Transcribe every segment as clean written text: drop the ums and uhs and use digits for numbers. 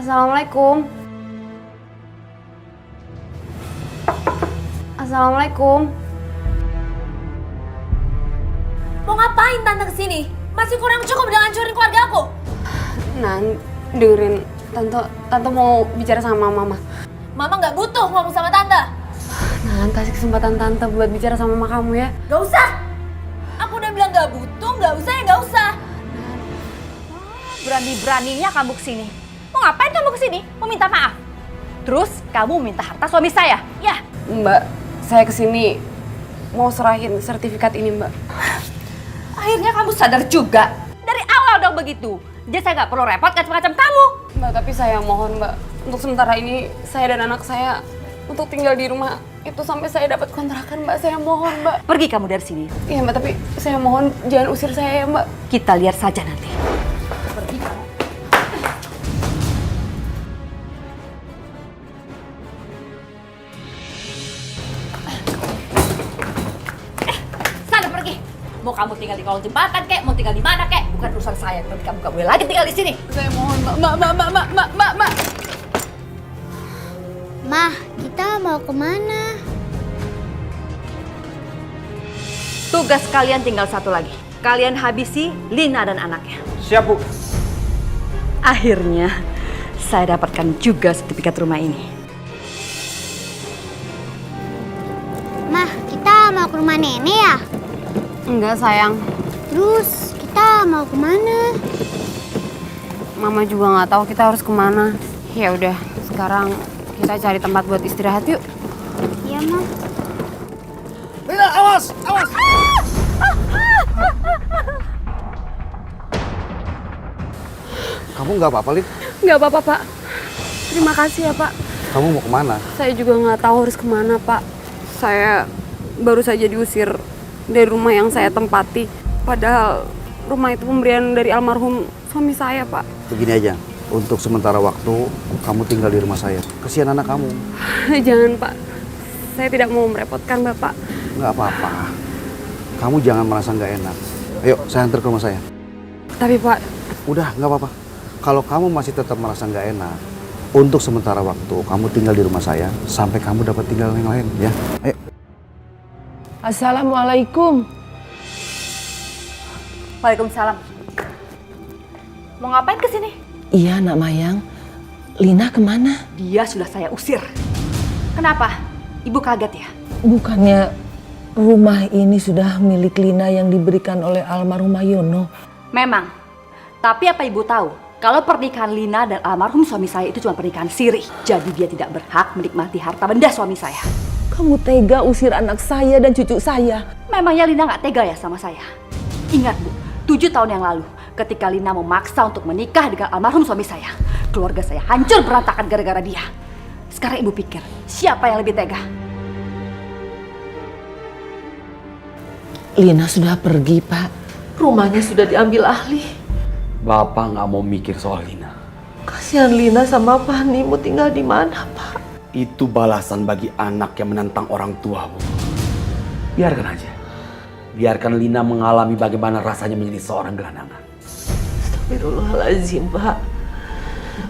Assalamualaikum. Assalamualaikum. Mau ngapain tante kesini? Masih kurang cukup udah ngancurin keluarga aku. Nan, dengerin. Tante mau bicara sama mama. Mama nggak butuh ngomong sama tante. Nan, kasih kesempatan tante buat bicara sama mama kamu ya. Gak usah. Aku udah bilang nggak butuh, nggak usah ya nggak usah. Berani-beraninya kamu kesini. Mau ngapain kamu kesini? Mau minta maaf? Terus kamu minta harta suami saya? Ya. Mbak, saya kesini mau serahin sertifikat ini, Mbak. Akhirnya kamu sadar juga. Dari awal dong begitu. Jadi saya nggak perlu repot ngacem-ngacem kamu. Mbak, tapi saya mohon, Mbak. Untuk sementara ini, saya dan anak saya untuk tinggal di rumah itu sampai saya dapat kontrakan, Mbak. Saya mohon, Mbak. Pergi kamu dari sini. Iya, Mbak, tapi saya mohon jangan usir saya ya, Mbak. Kita lihat saja nanti. Pergi kamu. Sana pergi. Mau kamu tinggal di kolong jembatan kek, mau tinggal di mana kek, bukan urusan saya. Berarti kamu gak boleh lagi tinggal di sini. Saya mohon, Mbak. Mah, kita mau kemana? Tugas kalian tinggal satu lagi. Kalian habisi Lina dan anaknya. Siap, Bu. Akhirnya, saya dapatkan juga sertifikat rumah ini. Mah, kita mau ke rumah nenek ya? Enggak, sayang. Terus kita mau kemana? Mama juga nggak tahu kita harus kemana. Ya udah, sekarang kita cari tempat buat istirahat yuk. Iya, Mah. Lina, awas! Awas! Kamu nggak apa-apa, Lin? Nggak apa-apa, Pak. Terima kasih ya, Pak. Kamu mau kemana? Saya juga nggak tahu harus kemana, Pak. Saya baru saja diusir dari rumah yang saya tempati. Padahal rumah itu pemberian dari almarhum suami saya, Pak. Begini aja, untuk sementara waktu kamu tinggal di rumah saya. Kasihan anak kamu. Jangan, Pak. Saya tidak mau merepotkan Bapak. Nggak apa-apa. Kamu jangan merasa nggak enak. Ayo, saya antar ke rumah saya. Tapi, Pak... Udah, nggak apa-apa. Kalau kamu masih tetap merasa nggak enak, untuk sementara waktu kamu tinggal di rumah saya sampai kamu dapat tinggal yang lain, ya. Ayo. Assalamualaikum. Waalaikumsalam. Mau ngapain ke sini? Iya, Nak Mayang. Lina kemana? Dia sudah saya usir. Kenapa? Ibu kaget ya? Bukannya rumah ini sudah milik Lina yang diberikan oleh almarhum Yono? Memang. Tapi apa ibu tahu? Kalau pernikahan Lina dan almarhum suami saya itu cuma pernikahan siri. Jadi dia tidak berhak menikmati harta benda suami saya. Kamu tega usir anak saya dan cucu saya? Memangnya Lina nggak tega ya sama saya? Ingat Bu, 7 tahun yang lalu ketika Lina memaksa untuk menikah dengan almarhum suami saya, keluarga saya hancur berantakan gara-gara dia. Sekarang ibu pikir, siapa yang lebih tega? Lina sudah pergi, Pak. Rumahnya sudah diambil ahli. Bapak nggak mau mikir soal Lina. Kasihan Lina sama Fahni, mau tinggal di mana, Pak? Itu balasan bagi anak yang menentang orang tua, Bu. Biarkan aja. Biarkan Lina mengalami bagaimana rasanya menjadi seorang gelandangan. Astagfirullahaladzim, Pak.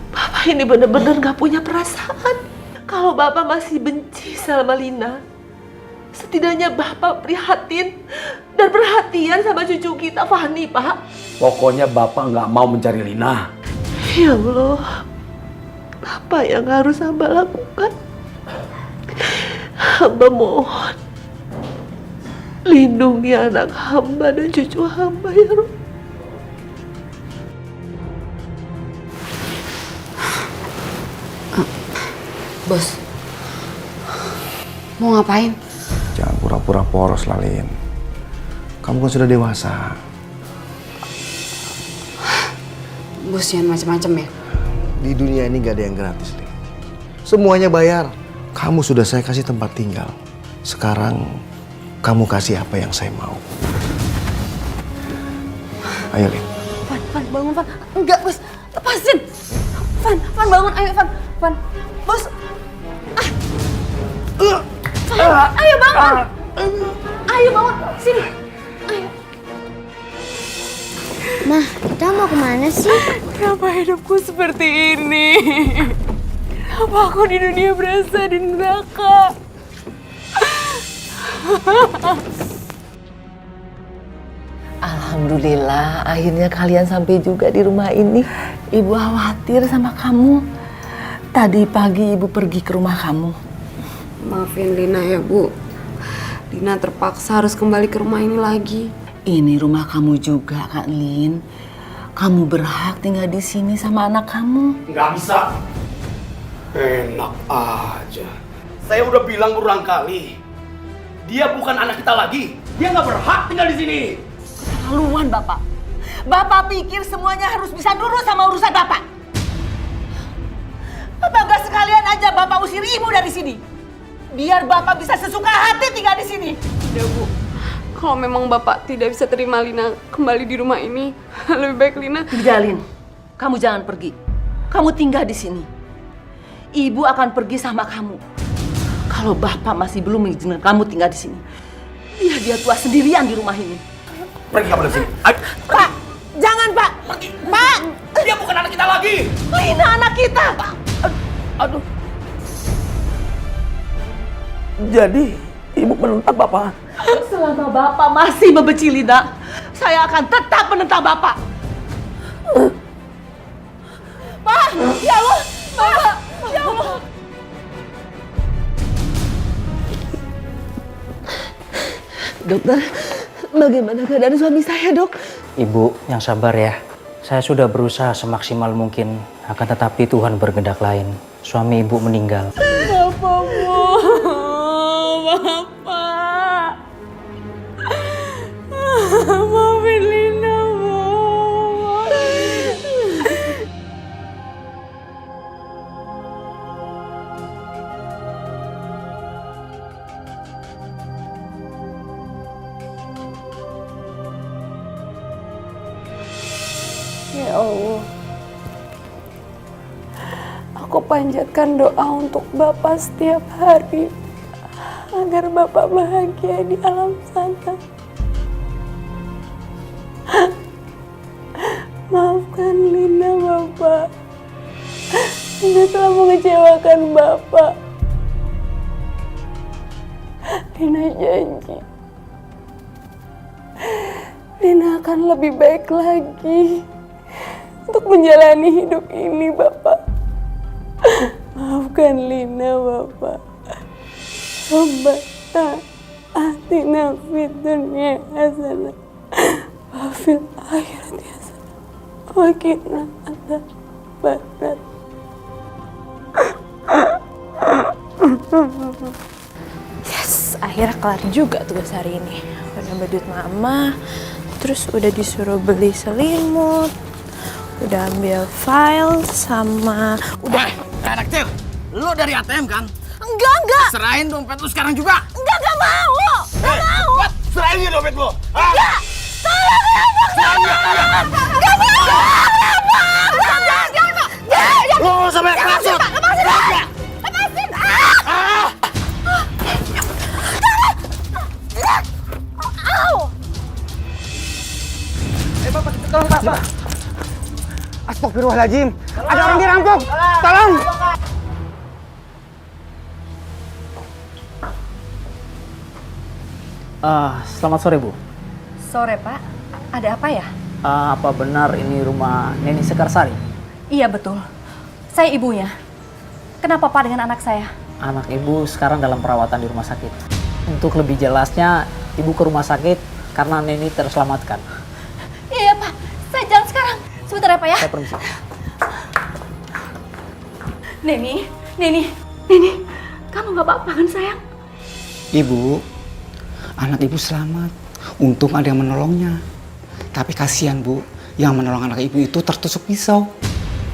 Bapak ini benar-benar gak punya perasaan. Kalau Bapak masih benci sama Lina, setidaknya Bapak prihatin dan perhatian sama cucu kita, Fahni, Pak. Pokoknya Bapak nggak mau mencari Lina. Ya Allah, apa yang harus hamba lakukan? Hamba mohon, lindungi anak hamba dan cucu hamba, ya Rabb. Bos, mau ngapain? Jangan pura-pura poros, Lalin. Kamu kan sudah dewasa. Bos, jangan macam-macam ya. Di dunia ini gak ada yang gratis, Lin. Semuanya bayar. Kamu sudah saya kasih tempat tinggal. Sekarang kamu kasih apa yang saya mau. Ayo, Lin. Van, bangun, Van. Enggak, Bos. Lepasin. Van, bangun. Ayo, Van. Bos. Van, ayo bangun. Ayo bangun. Sini. Ayo. Mah, kita mau kemana sih? Kenapa hidupku seperti ini? Kenapa aku di dunia berasa di neraka? Alhamdulillah, akhirnya kalian sampai juga di rumah ini. Ibu khawatir sama kamu. Tadi pagi ibu pergi ke rumah kamu. Maafin Lina ya, Bu. Lina terpaksa harus kembali ke rumah ini lagi. Ini rumah kamu juga, Kak Lin. Kamu berhak tinggal di sini sama anak kamu. Nggak bisa. Enak aja. Saya udah bilang berulang kali. Dia bukan anak kita lagi. Dia nggak berhak tinggal di sini. Keterlaluan, Bapak. Bapak pikir semuanya harus bisa nurut sama urusan Bapak. Bapak nggak sekalian aja Bapak usir ibu dari sini. Biar Bapak bisa sesuka hati tinggal di sini. Ya, Bu. Kalau memang Bapak tidak bisa terima Lina kembali di rumah ini, lebih baik Lina... Tidak, Lin. Kamu jangan pergi. Kamu tinggal di sini. Ibu akan pergi sama kamu. Kalau Bapak masih belum mengizinkan kamu tinggal di sini, biar dia tua sendirian di rumah ini. Pergi kamu dari sini. Ayo. Pak, jangan Pak. Pergi. Pak, Dia bukan anak kita lagi. Lina anak kita. Aduh. Jadi, ibu menentang Bapak. Selama Bapak masih membenci Lina, saya akan tetap menentang Bapak. Pak, ya Allah, Pak, ya Allah. Dokter, bagaimana keadaan suami saya, Dok? Ibu yang sabar ya. Saya sudah berusaha semaksimal mungkin, akan tetapi Tuhan berkehendak lain. Suami ibu meninggal. Bapak, maafin Lina, Bu. Ya Allah, aku panjatkan doa untuk Bapak setiap hari agar Bapak bahagia di alam sana. Maafkan Lina, Bapak. Lina telah mengecewakan Bapak. Lina janji Lina akan lebih baik lagi untuk menjalani hidup ini, Bapak. Maafkan Lina, Bapak. Rabbana atina fid dunya hasanah wa fil akhirati hasanah wa qina adzabannar. Yes, akhirnya kelar juga tugas hari ini. Udah badut mama, terus udah disuruh beli selimut, udah ambil file sama udah. Anak kecil, lu dari ATM kan? Enggak. Serahin dompet lu sekarang juga. Enggak mau. Enggak mau. Serahin ya dompet lu. Enggak. Tolong ya, Bang. Enggak mau. Lu sampai kerasut. Lepasin. Bapak, tolong Pak. Astagfirullahaladzim. Ada orang dirampok. Tolong. Selamat sore Bu. Sore Pak, ada apa ya? Apa benar ini rumah Neni Sekarsari? Iya betul, saya ibunya. Kenapa Pak dengan anak saya? Anak ibu sekarang dalam perawatan di rumah sakit. Untuk lebih jelasnya, ibu ke rumah sakit karena Neni terselamatkan. Iya Pak, saya jalan sekarang. Sebentar ya Pak ya. Saya permisi. Neni, kamu nggak apa-apa kan sayang? Ibu, anak ibu selamat. Untung ada yang menolongnya. Tapi kasihan Bu, yang menolong anak ibu itu tertusuk pisau.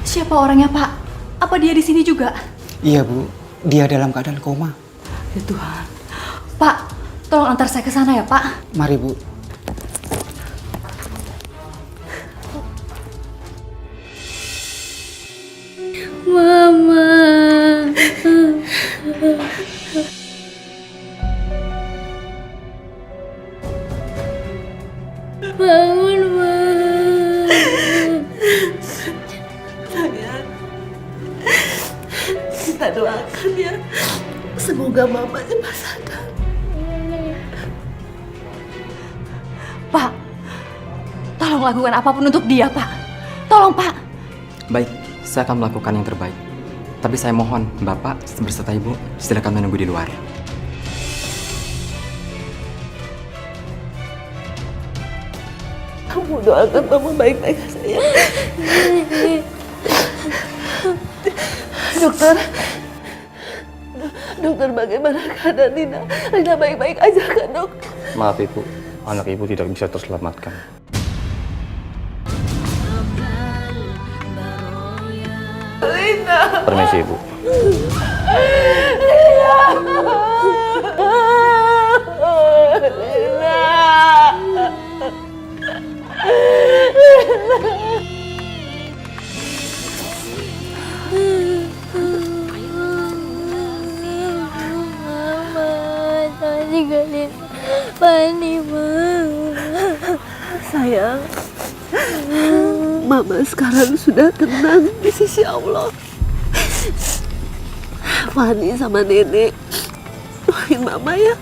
Siapa orangnya Pak? Apa dia di sini juga? Iya Bu, dia dalam keadaan koma. Ya Tuhan. Pak, tolong antar saya ke sana ya Pak. Mari Bu. Mama. Bangun, Ma. Kita doakan ya. Semoga Mama cepat sadar. Pak, tolong lakukan apapun untuk dia, Pak. Tolong, Pak. Baik, saya akan melakukan yang terbaik. Tapi saya mohon, Bapak berserta Ibu, silakan menunggu di luar. Kamu doakan Mama baik-baik sayang. Dokter bagaimana keadaan Lina? Lina baik-baik aja kan, Dok? Maaf Ibu, anak Ibu tidak bisa terselamatkan. Lina. Permisi Ibu. Sayang, Mama sekarang sudah tenang di sisi Allah. Fani sama Nenek doain Mama ya.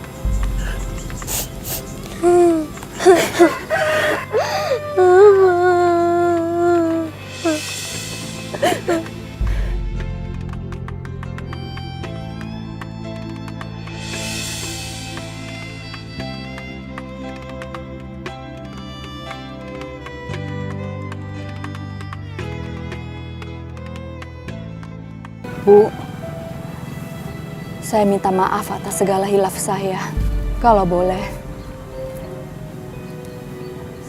Bu, saya minta maaf atas segala hilaf saya. Kalau boleh,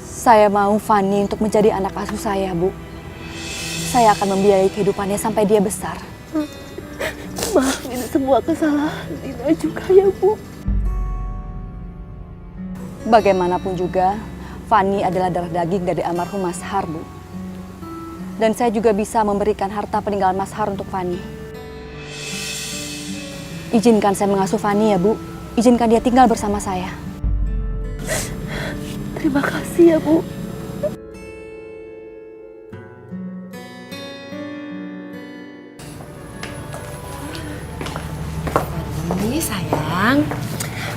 saya mau Fani untuk menjadi anak asuh saya, Bu. Saya akan membiayai kehidupannya sampai dia besar. Maaf, ini semua kesalahan Lina juga ya, Bu. Bagaimanapun juga, Fani adalah darah daging dari almarhum Mas Har, Bu. Dan saya juga bisa memberikan harta peninggalan Mas Har untuk Fani. Izinkan saya mengasuh Fani ya, Bu. Izinkan dia tinggal bersama saya. Terima kasih ya, Bu. Ini sayang,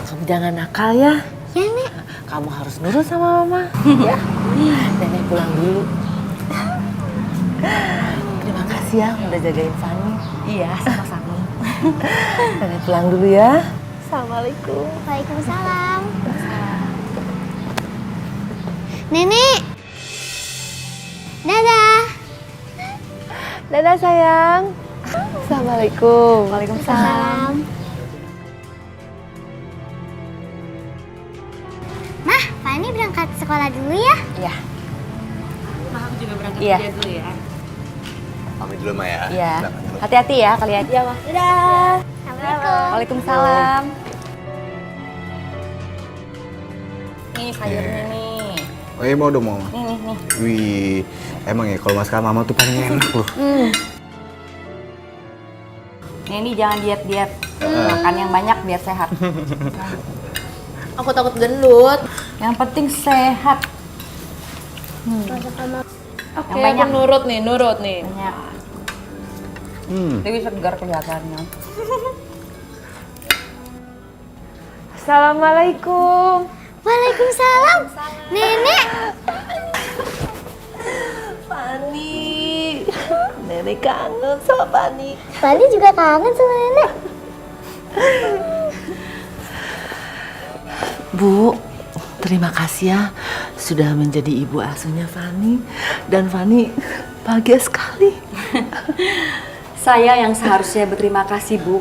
kamu jangan nakal ya. Ya, Nek. Kamu harus nurut sama Mama. Ya. Nenek pulang dulu. Terima kasih ya udah jagain Fani. Iya, sama-sama. Nenek pulang dulu ya. Assalamualaikum. Waalaikumsalam. Nenek. Dadah. Dadah sayang. Assalamualaikum. Waalaikumsalam. Mah, Fani berangkat sekolah dulu ya? Iya. Maaf juga berangkat Iya. kerja dulu ya. Pamit dulu, Ma ya. Iya. Hati-hati ya kalian. Iya, Mah. Dadah. Assalamualaikum. Waalaikumsalam. Nih sayurnya nih. Oh iya, mau dong, Mama. Nih. Wih, emang ya kalau masakan Mama tuh paling enak loh. Nih jangan diet-diet. Makan yang banyak biar sehat. Aku takut gendut. Yang penting sehat. Oke, Yang banyak. aku nurut nih. Banyak. Dewi segar kelihatannya. Assalamualaikum. Waalaikumsalam. Nenek. Fani. Nenek kangen sama Fani. Fani juga kangen sama Nenek. Bu, terima kasih ya sudah menjadi ibu asuhnya Fani. Dan Fani bahagia sekali. Saya yang seharusnya berterima kasih, Bu.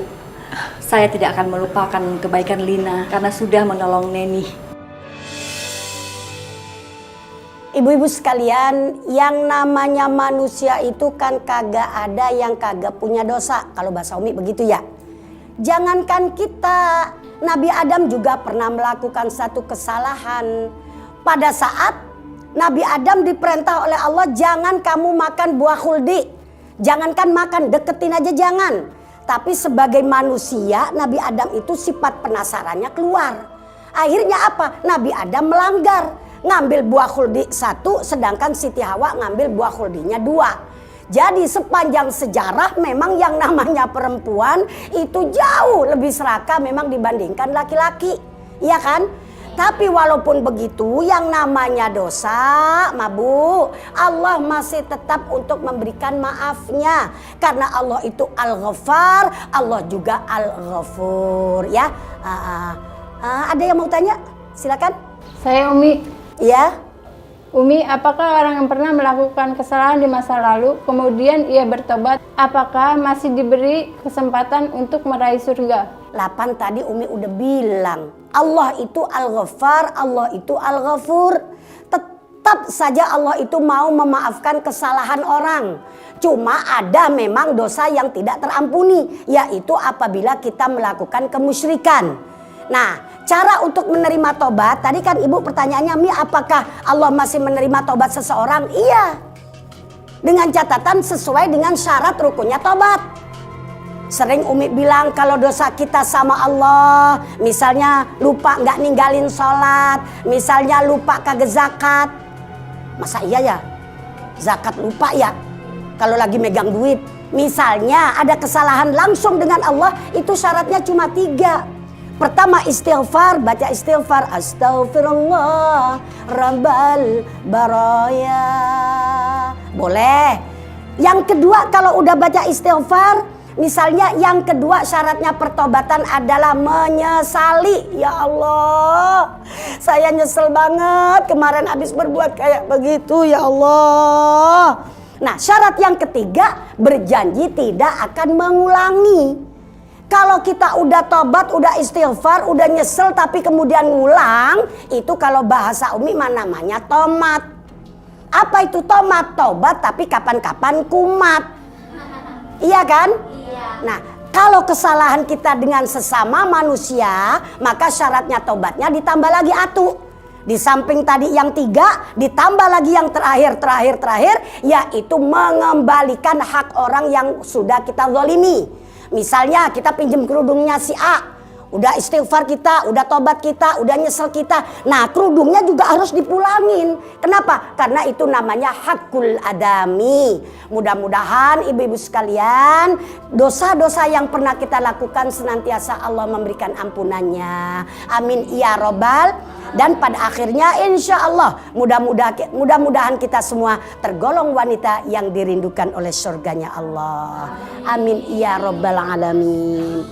Saya tidak akan melupakan kebaikan Lina karena sudah menolong Neni. Ibu-ibu sekalian, yang namanya manusia itu kan kagak ada yang kagak punya dosa. Kalau bahasa Umi begitu ya. Jangankan kita, Nabi Adam juga pernah melakukan satu kesalahan. Pada saat Nabi Adam diperintah oleh Allah, jangan kamu makan buah khuldi. Jangankan makan, deketin aja jangan. Tapi sebagai manusia, Nabi Adam itu sifat penasarannya keluar. Akhirnya apa? Nabi Adam melanggar. Ngambil buah khuldi 1, sedangkan Siti Hawa ngambil buah khuldinya 2. Jadi sepanjang sejarah memang yang namanya perempuan itu jauh lebih serakah memang dibandingkan laki-laki. Iya kan? Tapi walaupun begitu yang namanya dosa, Bu, Allah masih tetap untuk memberikan maafnya. Karena Allah itu Al-Ghaffar, Allah juga Al-Ghafur ya. Ada yang mau tanya? Silakan. Saya Umi. Ya. Umi, apakah orang yang pernah melakukan kesalahan di masa lalu, kemudian ia bertobat, apakah masih diberi kesempatan untuk meraih surga? 8 tadi Umi udah bilang, Allah itu Al-Ghaffar, Allah itu Al-Ghafur. Tetap saja Allah itu mau memaafkan kesalahan orang. Cuma ada memang dosa yang tidak terampuni, yaitu apabila kita melakukan kemusyrikan. Nah, cara untuk menerima tobat, tadi kan Ibu pertanyaannya, Mi, apakah Allah masih menerima tobat seseorang? Iya. Dengan catatan sesuai dengan syarat rukunnya tobat. Sering Umi bilang kalau dosa kita sama Allah, misalnya lupa nggak ninggalin sholat, misalnya lupa kagak zakat. Masa iya ya? Zakat lupa ya? Kalau lagi megang duit. Misalnya ada kesalahan langsung dengan Allah, itu syaratnya cuma 3. Pertama istighfar, baca istighfar, astaghfirullah rabbal baraya. Boleh. Yang kedua kalau udah baca istighfar, misalnya yang kedua syaratnya pertobatan adalah menyesali. Ya Allah, saya nyesel banget kemarin habis berbuat kayak begitu ya Allah. Nah, syarat yang ketiga berjanji tidak akan mengulangi. Kalau kita udah tobat, udah istighfar, udah nyesel tapi kemudian ngulang, itu kalau bahasa Umi namanya tomat. Apa itu tomat? Tobat tapi kapan-kapan kumat. Iya kan? Iya. Nah, kalau kesalahan kita dengan sesama manusia, maka syaratnya tobatnya ditambah lagi atu. Di samping tadi yang 3, ditambah lagi yang terakhir, yaitu mengembalikan hak orang yang sudah kita zalimi. Misalnya kita pinjam kerudungnya si A, udah istighfar kita, udah tobat kita, udah nyesel kita. Nah, kerudungnya juga harus dipulangin. Kenapa? Karena itu namanya hakul adami. Mudah-mudahan ibu-ibu sekalian, dosa-dosa yang pernah kita lakukan senantiasa Allah memberikan ampunannya. Amin ya robbal. Dan pada akhirnya insya Allah mudah-mudahan kita semua tergolong wanita yang dirindukan oleh surganya Allah. Amin ya robbal alamin.